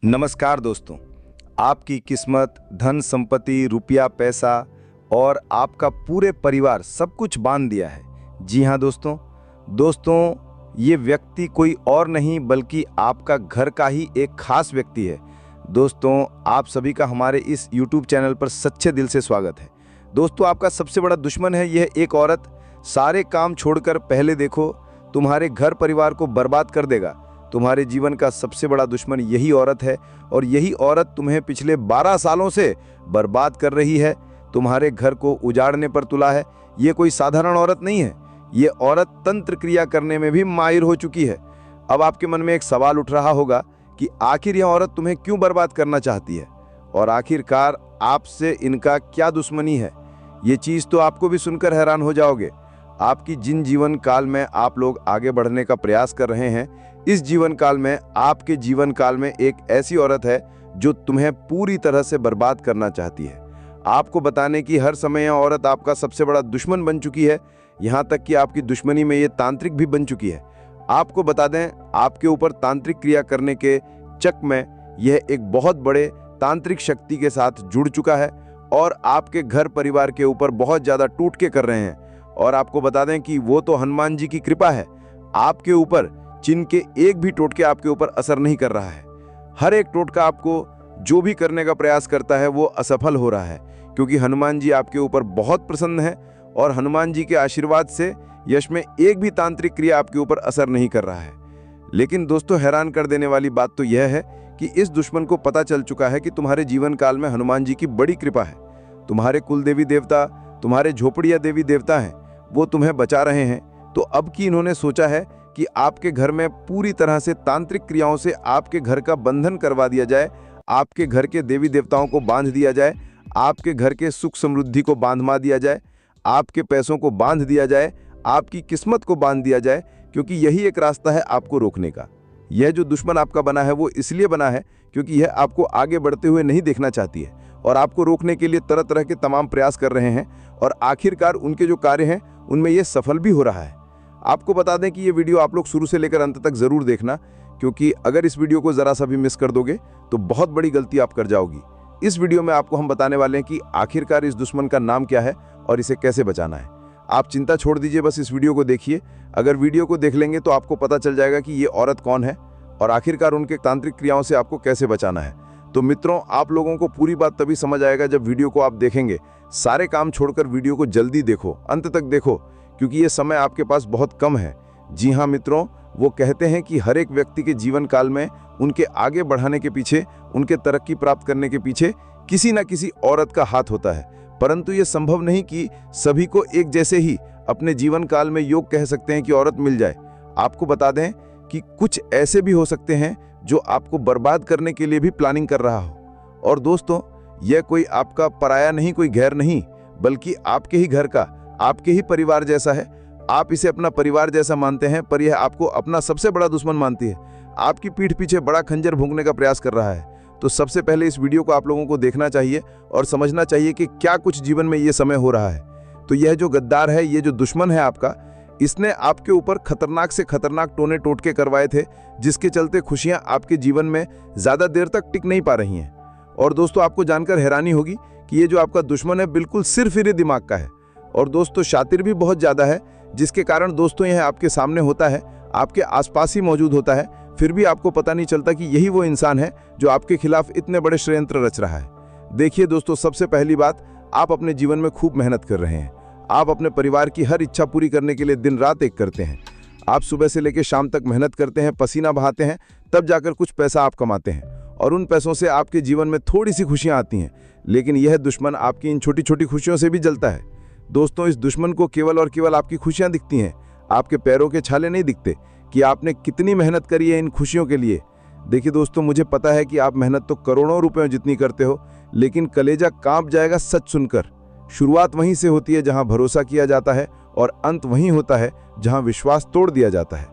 नमस्कार दोस्तों। आपकी किस्मत, धन संपत्ति, रुपया, पैसा और आपका पूरे परिवार सब कुछ बांध दिया है। जी हाँ दोस्तों, ये व्यक्ति कोई और नहीं बल्कि आपका घर का ही एक खास व्यक्ति है। दोस्तों, आप सभी का हमारे इस YouTube चैनल पर सच्चे दिल से स्वागत है। दोस्तों, आपका सबसे बड़ा दुश्मन है यह एक औरत। सारे काम छोड़कर पहले देखो, तुम्हारे घर परिवार को बर्बाद कर देगा। तुम्हारे जीवन का सबसे बड़ा दुश्मन यही औरत है और यही औरत तुम्हें पिछले 12 सालों से बर्बाद कर रही है, तुम्हारे घर को उजाड़ने पर तुला है। ये कोई साधारण औरत नहीं है, ये औरत तंत्र क्रिया करने में भी माहिर हो चुकी है। अब आपके मन में एक सवाल उठ रहा होगा कि आखिर यह औरत तुम्हें क्यों बर्बाद करना चाहती है और आखिरकार आपसे इनका क्या दुश्मनी है। ये चीज़ तो आपको भी सुनकर हैरान हो जाओगे। आपकी जिन जीवन काल में आप लोग आगे बढ़ने का प्रयास कर रहे हैं, इस जीवन काल में आपके जीवन काल में एक ऐसी औरत है जो तुम्हें पूरी तरह से बर्बाद करना चाहती है। आपको बताने की हर समय यह औरत आपका सबसे बड़ा दुश्मन बन चुकी है, यहाँ तक कि आपकी दुश्मनी में ये तांत्रिक भी बन चुकी है। आपको बता दें, आपके ऊपर तांत्रिक क्रिया करने के चक में यह एक बहुत बड़े तांत्रिक शक्ति के साथ जुड़ चुका है और आपके घर परिवार के ऊपर बहुत ज़्यादा टूटके कर रहे हैं। और आपको बता दें कि वो तो हनुमान जी की कृपा है आपके ऊपर, जिनके एक भी टोटके आपके ऊपर असर नहीं कर रहा है। हर एक टोटका आपको जो भी करने का प्रयास करता है वो असफल हो रहा है, क्योंकि हनुमान जी आपके ऊपर बहुत प्रसन्न है और हनुमान जी के आशीर्वाद से यश में एक भी तांत्रिक क्रिया आपके ऊपर असर नहीं कर रहा है। लेकिन दोस्तों, हैरान कर देने वाली बात तो यह है कि इस दुश्मन को पता चल चुका है कि तुम्हारे जीवन काल में हनुमान जी की बड़ी कृपा है। तुम्हारे कुल देवी देवता, तुम्हारे झोपड़िया देवी देवता हैं, वो तुम्हें बचा रहे हैं। तो अब की इन्होंने सोचा है कि आपके घर में पूरी तरह से तांत्रिक क्रियाओं से आपके घर का बंधन करवा दिया जाए, आपके घर के देवी देवताओं को बांध दिया जाए, आपके घर के सुख समृद्धि को बांधवा दिया जाए, आपके पैसों को बांध दिया जाए, आपकी किस्मत को बांध दिया जाए, क्योंकि यही एक रास्ता है आपको रोकने का। यह जो दुश्मन आपका बना है वो इसलिए बना है क्योंकि यह आपको आगे बढ़ते हुए नहीं देखना चाहती है और आपको रोकने के लिए तरह तरह के तमाम प्रयास कर रहे हैं और आखिरकार उनके जो कार्य हैं उनमें यह सफल भी हो रहा है। आपको बता दें कि ये वीडियो आप लोग शुरू से लेकर अंत तक ज़रूर देखना, क्योंकि अगर इस वीडियो को ज़रा सा भी मिस कर दोगे तो बहुत बड़ी गलती आप कर जाओगी। इस वीडियो में आपको हम बताने वाले हैं कि आखिरकार इस दुश्मन का नाम क्या है और इसे कैसे बचाना है। आप चिंता छोड़ दीजिए, बस इस वीडियो को देखिए। अगर वीडियो को देख लेंगे तो आपको पता चल जाएगा कि ये औरत कौन है और आखिरकार उनके तांत्रिक क्रियाओं से आपको कैसे बचाना है। तो मित्रों, आप लोगों को पूरी बात तभी समझ आएगा जब वीडियो को आप देखेंगे। सारे काम छोड़कर वीडियो को जल्दी देखो, अंत तक देखो, क्योंकि ये समय आपके पास बहुत कम है। जी हाँ मित्रों, वो कहते हैं कि हर एक व्यक्ति के जीवन काल में उनके आगे बढ़ाने के पीछे, उनके तरक्की प्राप्त करने के पीछे किसी न किसी औरत का हाथ होता है। परंतु ये संभव नहीं कि सभी को एक जैसे ही अपने जीवन काल में योग कह सकते हैं कि औरत मिल जाए। आपको बता दें कि कुछ ऐसे भी हो सकते हैं जो आपको बर्बाद करने के लिए भी प्लानिंग कर रहा हो। और दोस्तों, यह कोई आपका पराया नहीं, कोई गैर नहीं, बल्कि आपके ही घर का, आपके ही परिवार जैसा है। आप इसे अपना परिवार जैसा मानते हैं, पर यह आपको अपना सबसे बड़ा दुश्मन मानती है। आपकी पीठ पीछे बड़ा खंजर भोंकने का प्रयास कर रहा है। तो सबसे पहले इस वीडियो को आप लोगों को देखना चाहिए और समझना चाहिए कि क्या कुछ जीवन में ये समय हो रहा है। तो यह जो गद्दार है, ये जो दुश्मन है आपका, इसने आपके ऊपर खतरनाक से खतरनाक टोने टोटके करवाए थे, जिसके चलते खुशियां आपके जीवन में ज़्यादा देर तक टिक नहीं पा रही हैं। और दोस्तों, आपको जानकर हैरानी होगी कि ये जो आपका दुश्मन है बिल्कुल सिरफिरे दिमाग का है और दोस्तों शातिर भी बहुत ज़्यादा है, जिसके कारण दोस्तों यह आपके सामने होता है, आपके आसपास ही मौजूद होता है, फिर भी आपको पता नहीं चलता कि यही वो इंसान है जो आपके खिलाफ इतने बड़े षड्यंत्र रच रहा है। देखिए दोस्तों, सबसे पहली बात, आप अपने जीवन में खूब मेहनत कर रहे हैं। आप अपने परिवार की हर इच्छा पूरी करने के लिए दिन रात एक करते हैं। आप सुबह से लेकर शाम तक मेहनत करते हैं, पसीना बहाते हैं, तब जाकर कुछ पैसा आप कमाते हैं और उन पैसों से आपके जीवन में थोड़ी सी खुशियां आती हैं। लेकिन यह दुश्मन आपकी इन छोटी छोटी खुशियों से भी जलता है। दोस्तों, इस दुश्मन को केवल और केवल आपकी खुशियां दिखती हैं, आपके पैरों के छाले नहीं दिखते कि आपने कितनी मेहनत करी है इन खुशियों के लिए। देखिए दोस्तों, मुझे पता है कि आप मेहनत तो करोड़ों रुपयों जितनी करते हो, लेकिन कलेजा कांप जाएगा सच सुनकर। शुरुआत वहीं से होती है जहां भरोसा किया जाता है और अंत वहीं होता है जहां विश्वास तोड़ दिया जाता है।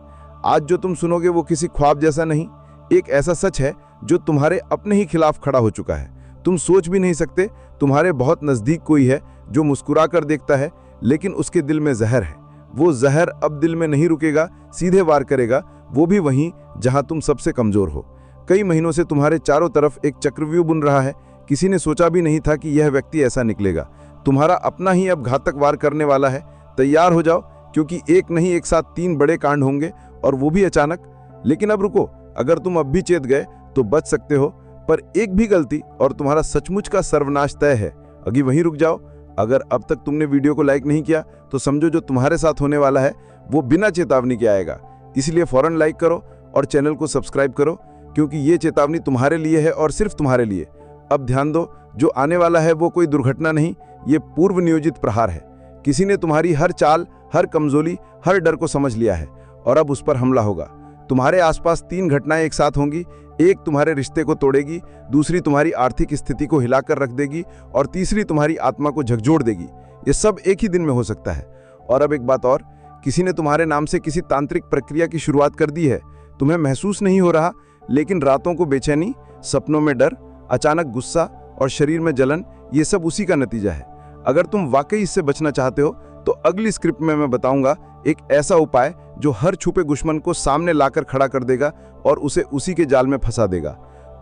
आज जो तुम सुनोगे वो किसी ख्वाब जैसा नहीं, एक ऐसा सच है जो तुम्हारे अपने ही खिलाफ खड़ा हो चुका है। तुम सोच भी नहीं सकते, तुम्हारे बहुत नज़दीक कोई है जो मुस्कुरा कर देखता है, लेकिन उसके दिल में जहर है। वो जहर अब दिल में नहीं रुकेगा, सीधे वार करेगा, वो भी वहीं जहां तुम सबसे कमज़ोर हो। कई महीनों से तुम्हारे चारों तरफ एक चक्रव्यूह बुन रहा है। किसी ने सोचा भी नहीं था कि यह व्यक्ति ऐसा निकलेगा। तुम्हारा अपना ही अब घातक वार करने वाला है। तैयार हो जाओ, क्योंकि एक नहीं एक साथ 3 बड़े कांड होंगे, और वो भी अचानक। लेकिन अब रुको, अगर तुम अब भी चेत गए तो बच सकते हो, पर एक भी गलती और तुम्हारा सचमुच का सर्वनाश तय है। अभी वहीं रुक जाओ। अगर अब तक तुमने वीडियो को लाइक नहीं किया तो समझो जो तुम्हारे साथ होने वाला है वो बिना चेतावनी के आएगा। इसलिए फौरन लाइक करो और चैनल को सब्सक्राइब करो, क्योंकि ये चेतावनी तुम्हारे लिए है और सिर्फ तुम्हारे लिए। अब ध्यान दो, जो आने वाला है वो कोई दुर्घटना नहीं, ये पूर्व नियोजित प्रहार है। किसी ने तुम्हारी हर चाल, हर कमजोरी, हर डर को समझ लिया है और अब उस पर हमला होगा। तुम्हारे आसपास 3 घटनाएं एक साथ होंगी। एक तुम्हारे रिश्ते को तोड़ेगी, दूसरी तुम्हारी आर्थिक स्थिति को हिलाकर रख देगी और तीसरी तुम्हारी आत्मा को झकझोर देगी। ये सब एक ही दिन में हो सकता है। और अब एक बात और, किसी ने तुम्हारे नाम से किसी तांत्रिक प्रक्रिया की शुरुआत कर दी है। तुम्हें महसूस नहीं हो रहा, लेकिन रातों को बेचैनी, सपनों में डर, अचानक गुस्सा और शरीर में जलन, ये सब उसी का नतीजा है। अगर तुम वाकई इससे बचना चाहते हो तो अगली स्क्रिप्ट में मैं बताऊंगा एक ऐसा उपाय जो हर छुपे दुश्मन को सामने लाकर खड़ा कर देगा और उसे उसी के जाल में फंसा देगा।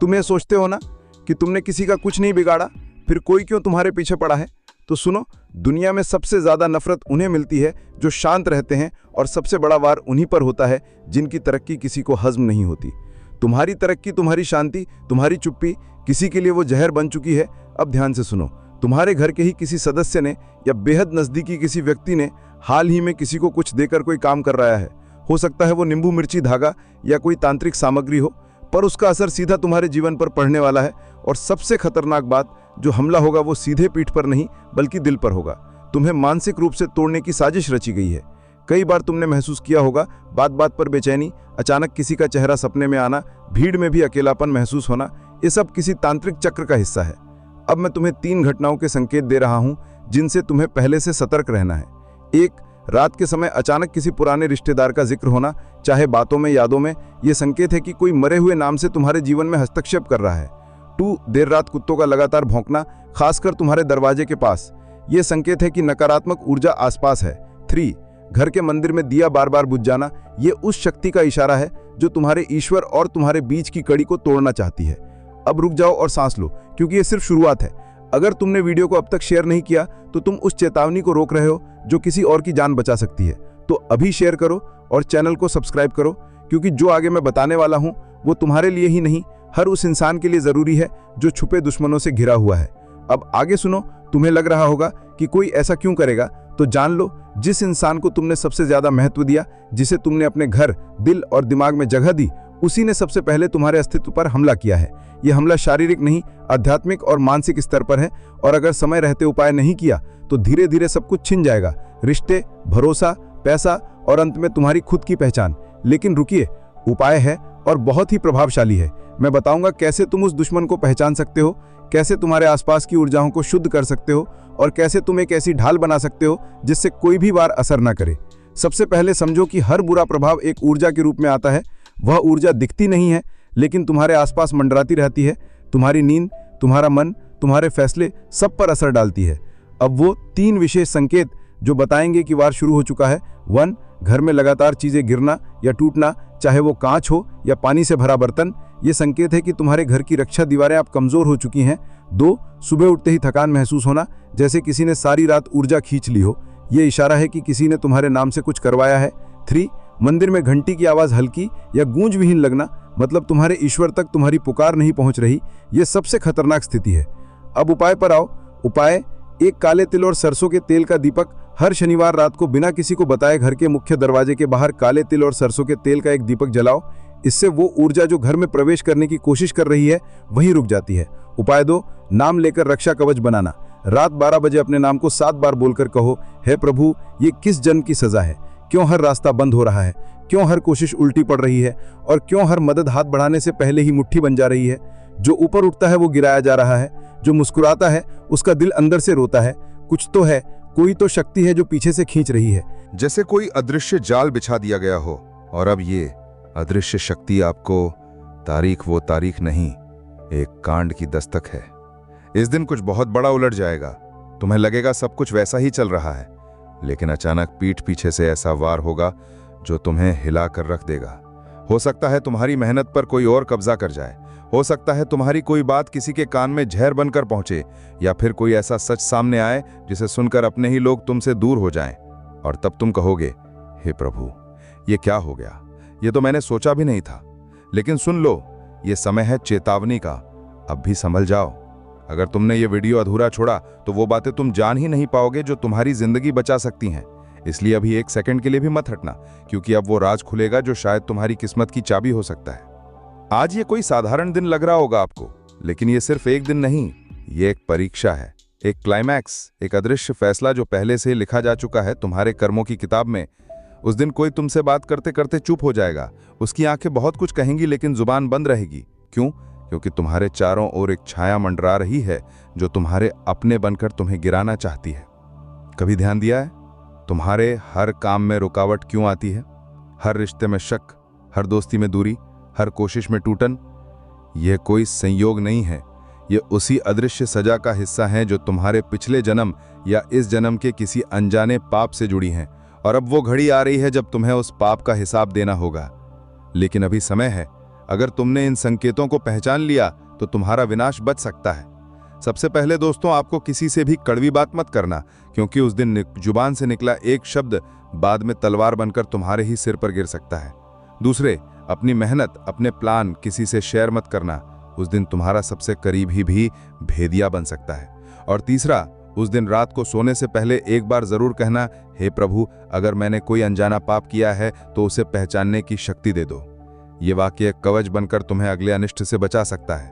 तुम ये सोचते हो ना कि तुमने किसी का कुछ नहीं बिगाड़ा, फिर कोई क्यों तुम्हारे पीछे पड़ा है? तो सुनो, दुनिया में सबसे ज्यादा नफरत उन्हें मिलती है जो शांत रहते हैं, और सबसे बड़ा वार उन्हीं पर होता है जिनकी तरक्की किसी को हजम नहीं होती। तुम्हारी तरक्की, तुम्हारी शांति, तुम्हारी चुप्पी किसी के लिए वो जहर बन चुकी है। अब ध्यान से सुनो, तुम्हारे घर के ही किसी सदस्य ने या बेहद नजदीकी किसी व्यक्ति ने हाल ही में किसी को कुछ देकर कोई काम करवाया है। हो सकता है वो नींबू मिर्ची धागा या कोई तांत्रिक सामग्री हो, पर उसका असर सीधा तुम्हारे जीवन पर पड़ने वाला है। और सबसे खतरनाक बात, जो हमला होगा वो सीधे पीठ पर नहीं बल्कि दिल पर होगा। तुम्हें मानसिक रूप से तोड़ने की साजिश रची गई है। कई बार तुमने महसूस किया होगा, बात बात पर बेचैनी, अचानक किसी का चेहरा सपने में आना, भीड़ में भी अकेलापन महसूस होना, ये सब किसी तांत्रिक चक्र का हिस्सा है। अब मैं तुम्हें 3 घटनाओं के संकेत दे रहा हूं जिनसे तुम्हें पहले से सतर्क रहना है। 1, रात के समय अचानक किसी पुराने रिश्तेदार का जिक्र होना, चाहे बातों में, यादों में। यह संकेत है कि कोई मरे हुए नाम से तुम्हारे जीवन में हस्तक्षेप कर रहा है। 2, देर रात कुत्तों का लगातार भौंकना, खासकर तुम्हारे दरवाजे के पास। यह संकेत है कि नकारात्मक ऊर्जा आसपास है। 3, घर के मंदिर में दिया बार बार बुझ जाना, यह उस शक्ति का इशारा है जो तुम्हारे ईश्वर और तुम्हारे बीच की कड़ी को तोड़ना चाहती है। अब रुक जाओ और सांस लो, क्योंकि ये सिर्फ शुरुआत है। अगर तुमने वीडियो को अब तक शेयर नहीं किया तो तुम उस चेतावनी को रोक रहे हो जो किसी और की जान बचा सकती है। तो अभी शेयर करो और चैनल को सब्सक्राइब करो, क्योंकि जो आगे मैं बताने वाला हूं वो तुम्हारे लिए ही नहीं, हर उस इंसान के लिए जरूरी है जो छुपे दुश्मनों से घिरा हुआ है। अब आगे सुनो। तुम्हें लग रहा होगा कि कोई ऐसा क्यों करेगा, तो जान लो, जिस इंसान को तुमने सबसे ज्यादा महत्व दिया, जिसे तुमने अपने घर, दिल और दिमाग में जगह दी, उसी ने सबसे पहले तुम्हारे अस्तित्व पर हमला किया है। यह हमला शारीरिक नहीं, आध्यात्मिक और मानसिक स्तर पर है। और अगर समय रहते उपाय नहीं किया तो धीरे धीरे सब कुछ छिन जाएगा, रिश्ते, भरोसा, पैसा और अंत में तुम्हारी खुद की पहचान। लेकिन रुकिए, उपाय है और बहुत ही प्रभावशाली है। मैं बताऊंगा कैसे तुम उस दुश्मन को पहचान सकते हो, कैसे तुम्हारे आसपास की ऊर्जाओं को शुद्ध कर सकते हो और कैसे तुम एक ऐसी ढाल बना सकते हो जिससे कोई भी वार असर न करे। सबसे पहले समझो कि हर बुरा प्रभाव एक ऊर्जा के रूप में आता है। वह ऊर्जा दिखती नहीं है, लेकिन तुम्हारे आसपास मंडराती रहती है। तुम्हारी नींद, तुम्हारा मन, तुम्हारे फैसले सब पर असर डालती है। अब वो 3 विशेष संकेत जो बताएंगे कि वार शुरू हो चुका है। 1, घर में लगातार चीजें गिरना या टूटना, चाहे वो कांच हो या पानी से भरा बर्तन। ये संकेत है कि तुम्हारे घर की रक्षा दीवारें अब कमजोर हो चुकी हैं। 2, सुबह उठते ही थकान महसूस होना, जैसे किसी ने सारी रात ऊर्जा खींच ली हो। ये इशारा है कि किसी ने तुम्हारे नाम से कुछ करवाया है। 3, मंदिर में घंटी की आवाज हल्की या गूंज विहीन लगना, मतलब तुम्हारे ईश्वर तक तुम्हारी पुकार नहीं पहुंच रही। यह सबसे खतरनाक स्थिति है। अब उपाय पर आओ। उपाय: 1, काले तिल और सरसों के तेल का दीपक। हर शनिवार रात को बिना किसी को बताए घर के मुख्य दरवाजे के बाहर काले तिल और सरसों के तेल का एक दीपक जलाओ। इससे वो ऊर्जा जो घर में प्रवेश करने की कोशिश कर रही है वहीं रुक जाती है। उपाय 2, नाम लेकर रक्षा कवच बनाना। रात 12 बजे अपने नाम को 7 बार बोलकर कहो, हे प्रभु, ये किस जन्म की सजा है? क्यों हर रास्ता बंद हो रहा है? क्यों हर कोशिश उल्टी पड़ रही है? और क्यों हर मदद हाथ बढ़ाने से पहले ही मुट्ठी बन जा रही है? जो ऊपर उठता है वो गिराया जा रहा है, जो मुस्कुराता है उसका दिल अंदर से रोता है। कुछ तो है, कोई तो शक्ति है जो पीछे से खींच रही है। जैसे कोई अदृश्य जाल बिछा दिया गया हो, और अब ये अदृश्य शक्ति आपको तारीख वो तारीख नहीं, एक कांड की दस्तक है। इस दिन कुछ बहुत बड़ा उलट जाएगा। तुम्हें लगेगा सब कुछ वैसा ही चल रहा है, लेकिन अचानक पीठ पीछे से ऐसा वार होगा जो तुम्हें हिला कर रख देगा। हो सकता है तुम्हारी मेहनत पर कोई और कब्जा कर जाए। हो सकता है तुम्हारी कोई बात किसी के कान में जहर बनकर पहुंचे, या फिर कोई ऐसा सच सामने आए जिसे सुनकर अपने ही लोग तुमसे दूर हो जाएं। और तब तुम कहोगे, हे प्रभु, ये क्या हो गया? ये तो मैंने सोचा भी नहीं था। लेकिन सुन लो, ये समय है चेतावनी का। अब भी संभल जाओ। अगर तुमने ये वीडियो अधूरा छोड़ा तो वो बातें तुम जान ही नहीं पाओगे जो तुम्हारी जिंदगी बचा सकती हैं। इसलिए अभी एक सेकंड के लिए भी मत हटना, क्योंकि अब वो राज खुलेगा जो शायद तुम्हारी किस्मत की चाबी हो सकता है। आज ये कोई साधारण दिन लग रहा होगा आपको, लेकिन ये सिर्फ एक दिन नहीं, ये एक परीक्षा है, एक क्लाइमैक्स, एक अदृश्य फैसला जो पहले से लिखा जा चुका है तुम्हारे कर्मों की किताब में। उस दिन कोई तुमसे बात करते करते चुप हो जाएगा। उसकी आंखें बहुत कुछ कहेंगी, लेकिन जुबान बंद रहेगी। क्यों? क्योंकि तुम्हारे चारों ओर एक छाया मंडरा रही है जो तुम्हारे अपने बनकर तुम्हें गिराना चाहती है। कभी ध्यान दिया है तुम्हारे हर काम में रुकावट क्यों आती है? हर रिश्ते में शक, हर दोस्ती में दूरी, हर कोशिश में टूटन। यह कोई संयोग नहीं है, यह उसी अदृश्य सजा का हिस्सा है जो तुम्हारे पिछले जन्म या इस जन्म के किसी अनजाने पाप से जुड़ी हैं। और अब वो घड़ी आ रही है जब तुम्हें उस पाप का हिसाब देना होगा। लेकिन अभी समय है। अगर तुमने इन संकेतों को पहचान लिया तो तुम्हारा विनाश बच सकता है। सबसे पहले दोस्तों, आपको किसी से भी कड़वी बात मत करना, क्योंकि उस दिन जुबान से निकला एक शब्द बाद में तलवार बनकर तुम्हारे ही सिर पर गिर सकता है। दूसरे, अपनी मेहनत, अपने प्लान किसी से शेयर मत करना। उस दिन तुम्हारा सबसे करीबी भी भेदिया बन सकता है। और तीसरा, उस दिन रात को सोने से पहले एक बार जरूर कहना, हे प्रभु, अगर मैंने कोई अनजाना पाप किया है तो उसे पहचानने की शक्ति दे दो। ये वाक्य कवच बनकर तुम्हें अगले अनिष्ट से बचा सकता है।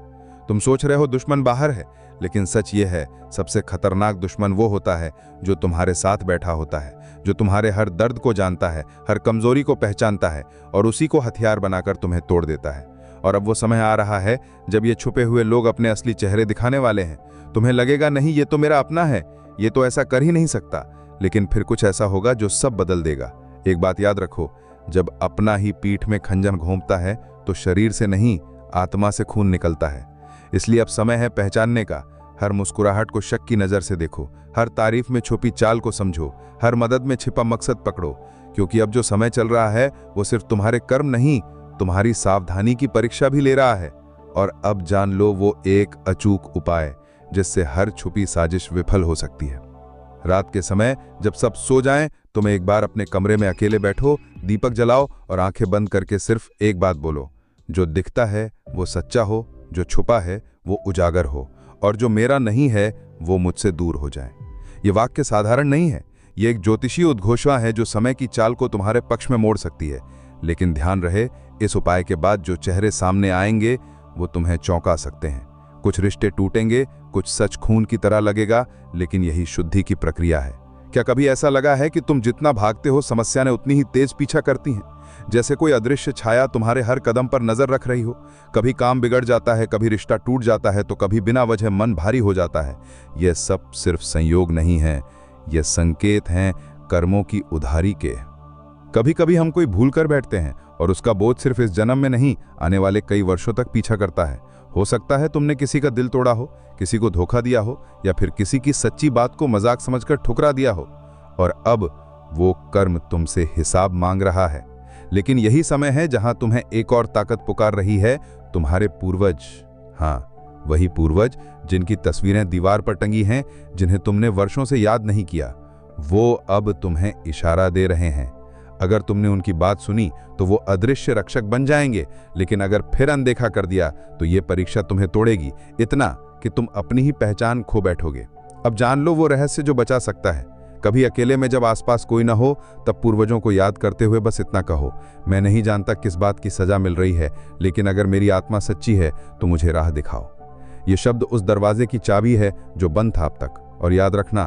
तुम सोच रहे हो दुश्मन बाहर है, लेकिन सच ये है, सबसे खतरनाक दुश्मन वो होता है जो तुम्हारे साथ बैठा होता है, जो तुम्हारे हर दर्द को जानता है, हर कमजोरी को पहचानता है और उसी को हथियार बनाकर तुम्हें तोड़ देता है। और अब वो समय आ रहा है जब ये छुपे हुए लोग अपने असली चेहरे दिखाने वाले हैं। तुम्हें लगेगा, नहीं, ये तो मेरा अपना है, ये तो ऐसा कर ही नहीं सकता। लेकिन फिर कुछ ऐसा होगा जो सब बदल देगा। एक बात याद रखो, जब अपना ही पीठ में खंजर घोंपता है तो शरीर से नहीं, आत्मा से खून निकलता है। इसलिए अब समय है पहचानने का। हर मुस्कुराहट को शक की नज़र से देखो, हर तारीफ में छुपी चाल को समझो, हर मदद में छिपा मकसद पकड़ो। क्योंकि अब जो समय चल रहा है वो सिर्फ तुम्हारे कर्म नहीं, तुम्हारी सावधानी की परीक्षा भी ले रहा है। और अब जान लो वो एक अचूक उपाय जिससे हर छुपी साजिश विफल हो सकती है। रात के समय जब सब सो जाएं, तुम एक बार अपने कमरे में अकेले बैठो, दीपक जलाओ और आंखें बंद करके सिर्फ एक बात बोलो, जो दिखता है वो सच्चा हो, जो छुपा है वो उजागर हो, और जो मेरा नहीं है वो मुझसे दूर हो जाए। ये वाक्य साधारण नहीं है, ये एक ज्योतिषीय उद्घोषणा है जो समय की चाल को तुम्हारे पक्ष में मोड़ सकती है। लेकिन ध्यान रहे, इस उपाय के बाद जो चेहरे सामने आएंगे वो तुम्हें चौंका सकते हैं। कुछ रिश्ते टूटेंगे, कुछ सच खून की तरह लगेगा, लेकिन यही शुद्धि की प्रक्रिया है। क्या कभी ऐसा लगा है कि तुम जितना भागते हो समस्या ने उतनी ही तेज पीछा करती है? जैसे कोई अदृश्य छाया तुम्हारे हर कदम पर नजर रख रही हो। कभी काम बिगड़ जाता है, कभी रिश्ता टूट जाता है, तो कभी बिना वजह मन भारी हो जाता है। यह सब सिर्फ संयोग नहीं है, यह संकेत हैं कर्मों की उधारी के। कभी कभी हम कोई भूल कर बैठते हैं और उसका बोझ सिर्फ इस जन्म में नहीं, आने वाले कई वर्षों तक पीछा करता है। हो सकता है तुमने किसी का दिल तोड़ा हो, किसी को धोखा दिया हो, या फिर किसी की सच्ची बात को मजाक समझकर ठुकरा दिया हो, और अब वो कर्म तुमसे हिसाब मांग रहा है। लेकिन यही समय है जहां तुम्हें एक और ताकत पुकार रही है, तुम्हारे पूर्वज। हाँ, वही पूर्वज जिनकी तस्वीरें दीवार पर टंगी हैं, जिन्हें तुमने वर्षों से याद नहीं किया, वो अब तुम्हें इशारा दे रहे हैं। अगर तुमने उनकी बात सुनी तो वो अदृश्य रक्षक बन जाएंगे, लेकिन अगर फिर अनदेखा कर दिया तो ये परीक्षा तुम्हें तोड़ेगी, इतना कि तुम अपनी ही पहचान खो बैठोगे। अब जान लो वो रहस्य जो बचा सकता है। कभी अकेले में जब आसपास कोई ना हो, तब पूर्वजों को याद करते हुए बस इतना कहो, मैं नहीं जानता किस बात की सजा मिल रही है, लेकिन अगर मेरी आत्मा सच्ची है तो मुझे राह दिखाओ। ये शब्द उस दरवाजे की चाबी है जो बंद था अब तक। और याद रखना,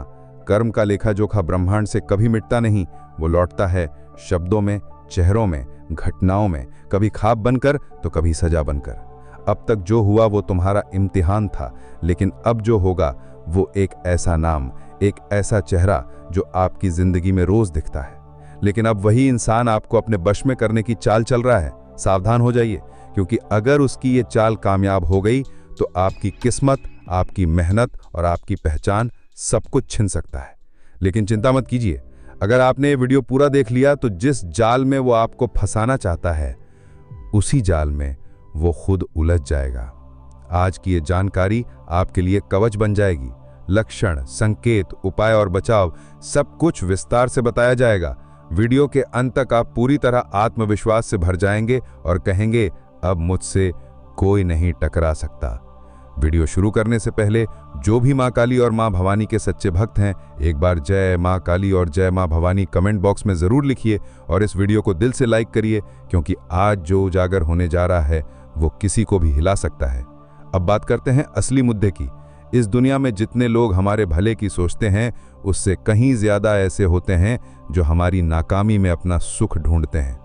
कर्म का लेखा जोखा ब्रह्मांड से कभी मिटता नहीं, वो लौटता है शब्दों में, चेहरों में, घटनाओं में, कभी ख्वाब बनकर तो कभी सजा बनकर। अब तक जो हुआ वो तुम्हारा इम्तिहान था, लेकिन अब जो होगा वो एक ऐसा नाम, एक ऐसा चेहरा जो आपकी जिंदगी में रोज दिखता है। लेकिन अब वही इंसान आपको अपने वश में करने की चाल चल रहा है। सावधान हो जाइए, क्योंकि अगर उसकी ये चाल कामयाब हो गई तो आपकी किस्मत, आपकी मेहनत और आपकी पहचान सब कुछ छिन सकता है। लेकिन चिंता मत कीजिए, अगर आपने ये वीडियो पूरा देख लिया तो जिस जाल में वो आपको फंसाना चाहता है उसी जाल में वो खुद उलझ जाएगा। आज की ये जानकारी आपके लिए कवच बन जाएगी। लक्षण, संकेत, उपाय और बचाव सब कुछ विस्तार से बताया जाएगा। वीडियो के अंत तक आप पूरी तरह आत्मविश्वास से भर जाएंगे और कहेंगे, अब मुझसे कोई नहीं टकरा सकता। वीडियो शुरू करने से पहले जो भी मां काली और मां भवानी के सच्चे भक्त हैं, एक बार जय मां काली और जय मां भवानी कमेंट बॉक्स में जरूर लिखिए और इस वीडियो को दिल से लाइक करिए, क्योंकि आज जो उजागर होने जा रहा है वो किसी को भी हिला सकता है। अब बात करते हैं असली मुद्दे की। इस दुनिया में जितने लोग हमारे भले की सोचते हैं, उससे कहीं ज्यादा ऐसे होते हैं जो हमारी नाकामी में अपना सुख ढूंढते हैं।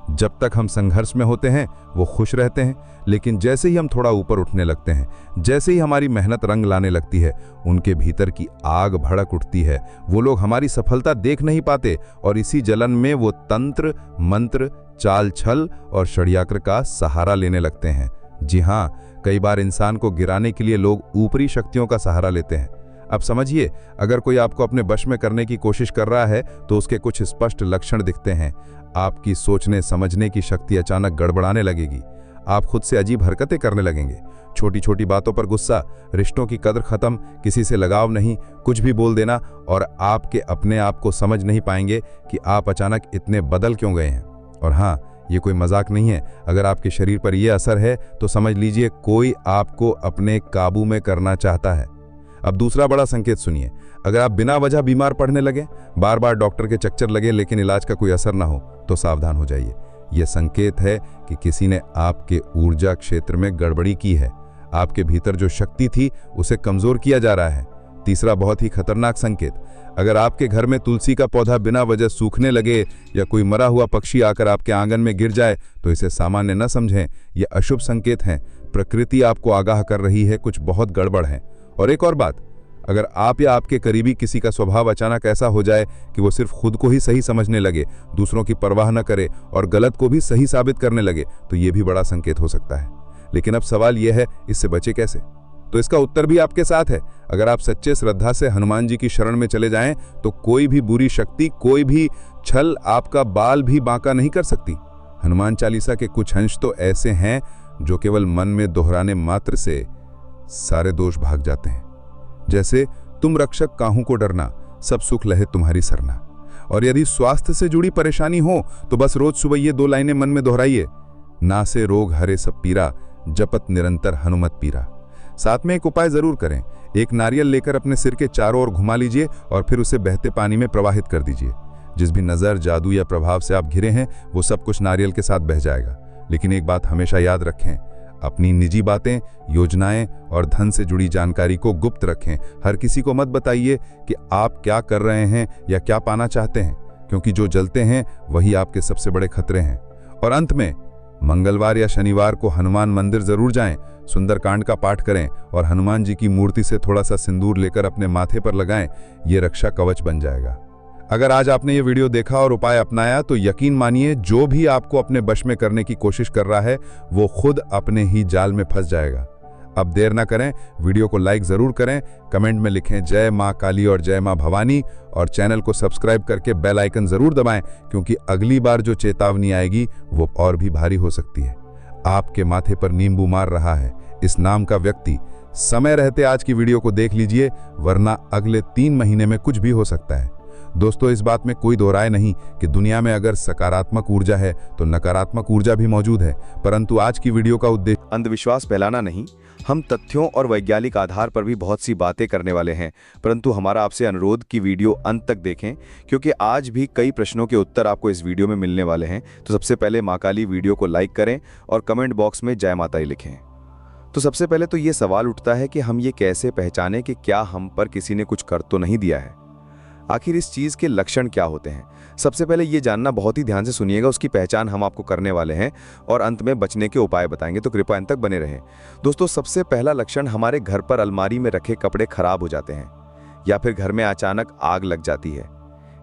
जब तक हम संघर्ष में होते हैं वो खुश रहते हैं, लेकिन जैसे ही हम थोड़ा ऊपर उठने लगते हैं, जैसे ही हमारी मेहनत रंग लाने लगती है, उनके भीतर की आग भड़क उठती है। वो लोग हमारी सफलता देख नहीं पाते और इसी जलन में वो तंत्र, मंत्र, चाल छल और षड्यंत्र का सहारा लेने लगते हैं। जी हाँ, कई बार इंसान को गिराने के लिए लोग ऊपरी शक्तियों का सहारा लेते हैं। अब समझिए, अगर कोई आपको अपने वश में करने की कोशिश कर रहा है तो उसके कुछ स्पष्ट लक्षण दिखते हैं। आपकी सोचने समझने की शक्ति अचानक गड़बड़ाने लगेगी। आप खुद से अजीब हरकतें करने लगेंगे। छोटी छोटी बातों पर गुस्सा, रिश्तों की कदर खत्म, किसी से लगाव नहीं, कुछ भी बोल देना, और आपके अपने आप को समझ नहीं पाएंगे कि आप अचानक इतने बदल क्यों गए हैं। और हाँ, ये कोई मजाक नहीं है। अगर आपके शरीर पर यह असर है तो समझ लीजिए कोई आपको अपने काबू में करना चाहता है। अब दूसरा बड़ा संकेत सुनिए। अगर आप बिना वजह बीमार पड़ने लगे, बार बार डॉक्टर के चक्कर लगे लेकिन इलाज का कोई असर ना हो, तो सावधान हो जाइए। यह संकेत है कि किसी ने आपके ऊर्जा क्षेत्र में गड़बड़ी की है। आपके भीतर जो शक्ति थी उसे कमजोर किया जा रहा है। तीसरा बहुत ही खतरनाक संकेत, अगर आपके घर में तुलसी का पौधा बिना वजह सूखने लगे या कोई मरा हुआ पक्षी आकर आपके आंगन में गिर जाए, तो इसे सामान्य न समझें, यह अशुभ संकेत है। प्रकृति आपको आगाह कर रही है कुछ बहुत गड़बड़ है। और एक और बात, अगर आप या आपके करीबी किसी का स्वभाव अचानक ऐसा हो जाए कि वो सिर्फ खुद को ही सही समझने लगे, दूसरों की परवाह न करे और गलत को भी सही साबित करने लगे, तो ये भी बड़ा संकेत हो सकता है। लेकिन अब सवाल यह है, इससे बचे कैसे? तो इसका उत्तर भी आपके साथ है। अगर आप सच्चे श्रद्धा से हनुमान जी की शरण में चले जाएं, तो कोई भी बुरी शक्ति, कोई भी छल आपका बाल भी बांका नहीं कर सकती। हनुमान चालीसा के कुछ अंश तो ऐसे हैं जो केवल मन में दोहराने मात्र से सारे दोष भाग जाते हैं। जैसे, तुम रक्षक काहू को डरना, सब सुख लहे तुम्हारी सरना। और यदि स्वास्थ्य से जुड़ी परेशानी हो तो बस रोज सुबह ये 2 लाइनें मन में दोहराइए। ना से रोग हरे सब पीरा, जपत निरंतर हनुमत पीरा। साथ में एक उपाय जरूर करें। एक नारियल लेकर अपने सिर के चारों ओर घुमा लीजिए और फिर उसे बहते पानी में प्रवाहित कर दीजिए। जिस भी नजर, जादू या प्रभाव से आप घिरे हैं, वो सब कुछ नारियल के साथ बह जाएगा। लेकिन एक बात हमेशा याद रखें, अपनी निजी बातें, योजनाएं और धन से जुड़ी जानकारी को गुप्त रखें। हर किसी को मत बताइए कि आप क्या कर रहे हैं या क्या पाना चाहते हैं, क्योंकि जो जलते हैं वही आपके सबसे बड़े खतरे हैं। और अंत में, मंगलवार या शनिवार को हनुमान मंदिर जरूर जाएं, सुंदरकांड का पाठ करें और हनुमान जी की मूर्ति से थोड़ा सा सिंदूर लेकर अपने माथे पर लगाएं। ये रक्षा कवच बन जाएगा। अगर आज आपने ये वीडियो देखा और उपाय अपनाया, तो यकीन मानिए जो भी आपको अपने वश में करने की कोशिश कर रहा है वो खुद अपने ही जाल में फंस जाएगा। अब देर ना करें, वीडियो को लाइक जरूर करें, कमेंट में लिखें जय मां काली और जय मां भवानी, और चैनल को सब्सक्राइब करके बेल आइकन जरूर दबाएं, क्योंकि अगली बार जो चेतावनी आएगी वो और भी भारी हो सकती है। आपके माथे पर नींबू मार रहा है इस नाम का व्यक्ति। समय रहते आज की वीडियो को देख लीजिए, वरना अगले 3 महीने में कुछ भी हो सकता है। दोस्तों, इस बात में कोई दो राय नहीं कि दुनिया में अगर सकारात्मक ऊर्जा है तो नकारात्मक ऊर्जा भी मौजूद है, परंतु आज की वीडियो का उद्देश्य अंधविश्वास फैलाना नहीं। हम तथ्यों और वैज्ञानिक आधार पर भी बहुत सी बातें करने वाले हैं, परंतु हमारा आपसे अनुरोध कि वीडियो अंत तक देखें, क्योंकि आज भी कई प्रश्नों के उत्तर आपको इस वीडियो में मिलने वाले हैं। तो सबसे पहले मां काली वीडियो को लाइक करें और कमेंट बॉक्स में जय माता ही लिखें। तो सबसे पहले तो ये सवाल उठता है कि हम ये कैसे पहचानें कि क्या हम पर किसी ने कुछ कर तो नहीं दिया है। आखिर इस चीज के लक्षण क्या होते हैं? सबसे पहले ये जानना बहुत ही ध्यान से सुनिएगा, उसकी पहचान हम आपको करने वाले हैं और अंत में बचने के उपाय बताएंगे, तो कृपया अंत तक बने रहें। दोस्तों, सबसे पहला लक्षण, हमारे घर पर अलमारी में रखे कपड़े खराब हो जाते हैं या फिर घर में अचानक आग लग जाती है।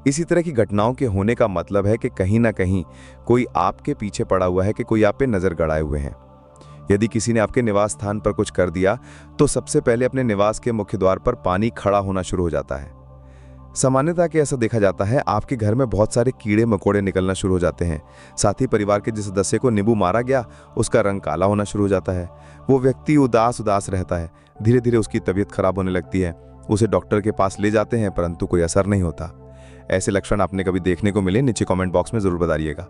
इसी तरह की घटनाओं के होने का मतलब है कि कहीं ना कहीं कोई आपके पीछे पड़ा हुआ है, कि कोई आप पे नजर गड़ाए हुए हैं। यदि किसी ने आपके निवास स्थान पर कुछ कर दिया, तो सबसे पहले अपने निवास के मुख्य द्वार पर पानी खड़ा होना शुरू हो जाता है। सामान्यतः के ऐसा देखा जाता है आपके घर में बहुत सारे कीड़े मकोड़े निकलना शुरू हो जाते हैं। साथ ही परिवार के जिस सदस्य को नींबू मारा गया उसका रंग काला होना शुरू हो जाता है। वो व्यक्ति उदास उदास रहता है। धीरे धीरे उसकी तबीयत खराब होने लगती है। उसे डॉक्टर के पास ले जाते हैं परंतु कोई असर नहीं होता। ऐसे लक्षण आपने कभी देखने को मिले? नीचे कमेंट बॉक्स में जरूर बताइएगा।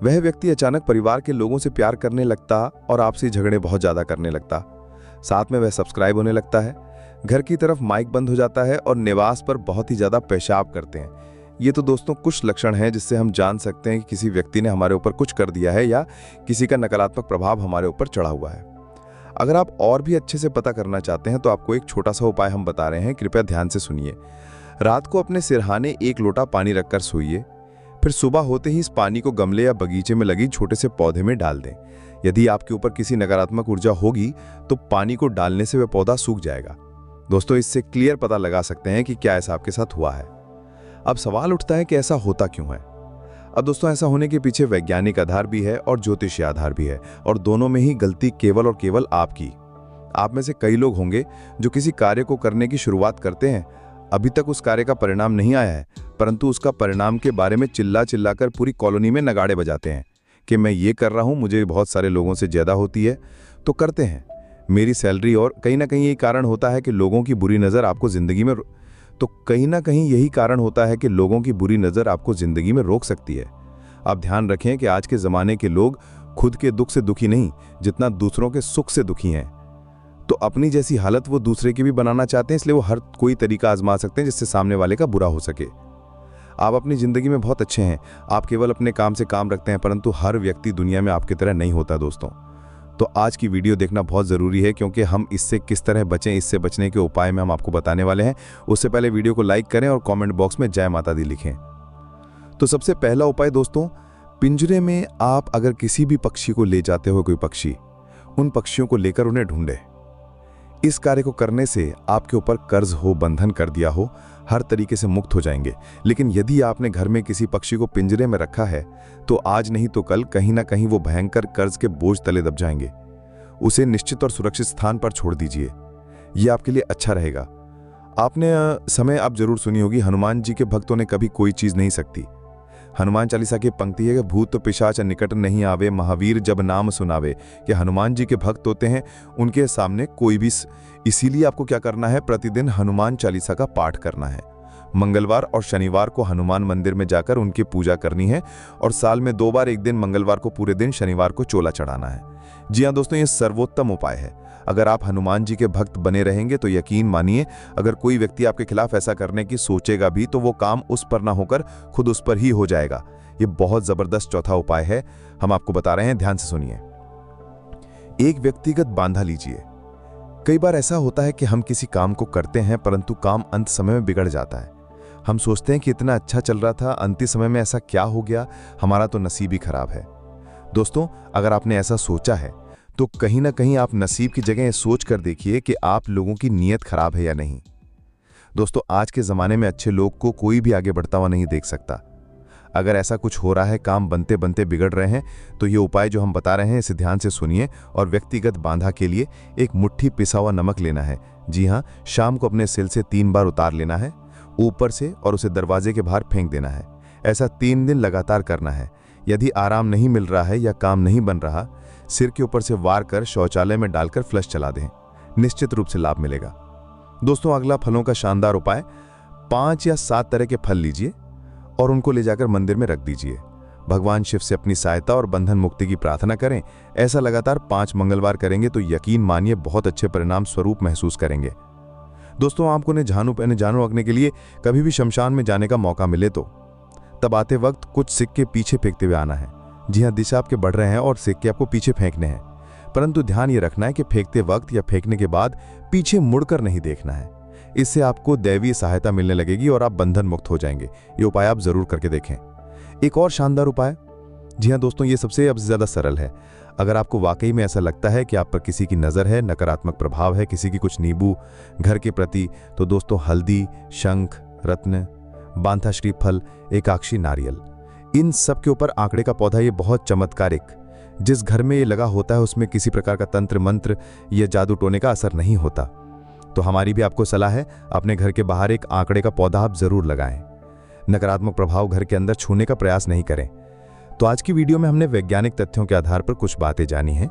वह व्यक्ति अचानक परिवार के लोगों से प्यार करने लगता और आपसी झगड़े बहुत ज्यादा करने लगता। साथ में वह सब्सक्राइब होने लगता है, घर की तरफ माइक बंद हो जाता है और निवास पर बहुत ही ज्यादा पेशाब करते हैं। ये तो दोस्तों कुछ लक्षण हैं जिससे हम जान सकते हैं कि किसी व्यक्ति ने हमारे ऊपर कुछ कर दिया है या किसी का नकारात्मक प्रभाव हमारे ऊपर चढ़ा हुआ है। अगर आप और भी अच्छे से पता करना चाहते हैं तो आपको एक छोटा सा उपाय हम बता रहे हैं, कृपया ध्यान से सुनिए। रात को अपने सिरहाने 1 लोटा पानी रखकर सोइए। फिर सुबह होते ही इस पानी को गमले या बगीचे में लगी छोटे से पौधे में डाल दें। यदि आपके ऊपर किसी नकारात्मक ऊर्जा होगी तो पानी को डालने से वह पौधा सूख जाएगा। दोस्तों, इससे क्लियर पता लगा सकते हैं कि क्या ऐसा आपके साथ हुआ है। अब सवाल उठता है कि ऐसा होता क्यों है। अब दोस्तों, ऐसा होने के पीछे वैज्ञानिक आधार भी है और ज्योतिषीय आधार भी है, और दोनों में ही गलती केवल और केवल आपकी। आप में से कई लोग होंगे जो किसी कार्य को करने की शुरुआत करते हैं, अभी तक उस कार्य का परिणाम नहीं आया है, परंतु उसका परिणाम के बारे में चिल्ला चिल्लाकर पूरी कॉलोनी में नगाड़े बजाते हैं कि मैं ये कर रहा हूं, मुझे बहुत सारे लोगों से ज्यादा होती है तो करते हैं, मेरी सैलरी, और कहीं ना कहीं यही कारण होता है कि लोगों की बुरी नज़र आपको ज़िंदगी में रोक सकती है। आप ध्यान रखें कि आज के ज़माने के लोग खुद के दुख से दुखी नहीं, जितना दूसरों के सुख से दुखी हैं। तो अपनी जैसी हालत वो दूसरे की भी बनाना चाहते हैं, इसलिए वो हर कोई तरीका आजमा सकते हैं जिससे सामने वाले का बुरा हो सके। आप अपनी ज़िंदगी में बहुत अच्छे हैं, आप केवल अपने काम से काम रखते हैं, परंतु हर व्यक्ति दुनिया में आपकी तरह नहीं होता दोस्तों। तो आज की वीडियो देखना बहुत ज़रूरी है, क्योंकि हम इससे किस तरह बचें, इससे बचने के उपाय में हम आपको बताने वाले हैं। उससे पहले वीडियो को लाइक करें और कमेंट बॉक्स में जय माता दी लिखें। तो सबसे पहला उपाय दोस्तों, पिंजरे में आप अगर किसी भी पक्षी को ले जाते हो, कोई पक्षी, उन पक्षियों को लेकर उन्हें ढूंढे। इस कार्य को करने से आपके ऊपर कर्ज हो, बंधन कर दिया हो, हर तरीके से मुक्त हो जाएंगे। लेकिन यदि आपने घर में किसी पक्षी को पिंजरे में रखा है तो आज नहीं तो कल कहीं ना कहीं वो भयंकर कर्ज के बोझ तले दब जाएंगे। उसे निश्चित और सुरक्षित स्थान पर छोड़ दीजिए, ये आपके लिए अच्छा रहेगा। आपने समय आप जरूर सुनी होगी, हनुमान जी के भक्तों ने कभी कोई चीज नहीं सकती। हनुमान चालीसा की पंक्ति है कि भूत पिशाच निकट नहीं आवे, महावीर जब नाम सुनावे। कि हनुमान जी के भक्त होते हैं, उनके सामने कोई भी। इसीलिए आपको क्या करना है, प्रतिदिन हनुमान चालीसा का पाठ करना है। मंगलवार और शनिवार को हनुमान मंदिर में जाकर उनकी पूजा करनी है, और साल में 2 बार, एक दिन मंगलवार को पूरे दिन, शनिवार को चोला चढ़ाना है। जी हाँ दोस्तों, ये सर्वोत्तम उपाय है। अगर आप हनुमान जी के भक्त बने रहेंगे तो यकीन मानिए, अगर कोई व्यक्ति आपके खिलाफ ऐसा करने की सोचेगा भी तो वो काम उस पर ना होकर खुद उस पर ही हो जाएगा। ये बहुत जबरदस्त चौथा उपाय है, हम आपको बता रहे हैं, ध्यान से सुनिए। एक व्यक्तिगत बांधा लीजिए। कई बार ऐसा होता है कि हम किसी काम को करते हैं परंतु काम अंत समय में बिगड़ जाता है। हम सोचते हैं कि इतना अच्छा चल रहा था, अंतिम समय में ऐसा क्या हो गया, हमारा तो नसीब ही खराब है। दोस्तों, अगर आपने ऐसा सोचा है तो कहीं ना कहीं आप नसीब की जगह सोच कर देखिए कि आप लोगों की नीयत खराब है या नहीं। दोस्तों, आज के ज़माने में अच्छे लोग को कोई भी आगे बढ़ता हुआ नहीं देख सकता। अगर ऐसा कुछ हो रहा है, काम बनते बनते बिगड़ रहे हैं, तो ये उपाय जो हम बता रहे हैं इसे ध्यान से सुनिए। और व्यक्तिगत बांधा के लिए एक मुट्ठी पिसा हुआ नमक लेना है। जी हाँ, शाम को अपने सिल से 3 बार उतार लेना है ऊपर से, और उसे दरवाजे के बाहर फेंक देना है। ऐसा 3 दिन लगातार करना है। यदि आराम नहीं मिल रहा है या काम नहीं बन रहा, सिर के ऊपर से वार कर शौचालय में डालकर फ्लश चला दें, निश्चित रूप से लाभ मिलेगा। दोस्तों, अगला फलों का शानदार उपाय, 5 या 7 तरह के फल लीजिए और उनको ले जाकर मंदिर में रख दीजिए। भगवान शिव से अपनी सहायता और बंधन मुक्ति की प्रार्थना करें। ऐसा लगातार 5 मंगलवार करेंगे तो यकीन मानिए बहुत अच्छे परिणाम स्वरूप महसूस करेंगे। दोस्तों, आपको ने जानू रखने के लिए कभी भी शमशान में जाने का मौका मिले तो तब आते वक्त कुछ सिक्के पीछे फेंकते हुए आना है। जी हाँ, दिशा आपके बढ़ रहे हैं और सिक्के आपको पीछे फेंकने हैं, परंतु ध्यान ये रखना है कि फेंकते वक्त या फेंकने के बाद पीछे मुड़कर नहीं देखना है। इससे आपको दैवीय सहायता मिलने लगेगी और आप बंधन मुक्त हो जाएंगे। ये उपाय आप जरूर करके देखें। एक और शानदार उपाय, जी हाँ दोस्तों, ये सबसे अब ज्यादा सरल है। अगर आपको वाकई में ऐसा लगता है कि आप पर किसी की नज़र है, नकारात्मक प्रभाव है, किसी की कुछ नींबू घर के प्रति, तो दोस्तों हल्दी, शंख, रत्न, बांधा श्रीफल, एकाक्षी नारियल, इन सब के ऊपर आंकड़े का पौधा, ये बहुत चमत्कारिक। जिस घर में ये लगा होता है उसमें किसी प्रकार का तंत्र मंत्र या जादू टोने का असर नहीं होता। तो हमारी भी आपको सलाह है, अपने घर के बाहर एक आंकड़े का पौधा आप जरूर लगाएं। नकारात्मक प्रभाव घर के अंदर छूने का प्रयास नहीं करें। तो आज की वीडियो में हमने वैज्ञानिक तथ्यों के आधार पर कुछ बातें जानी हैं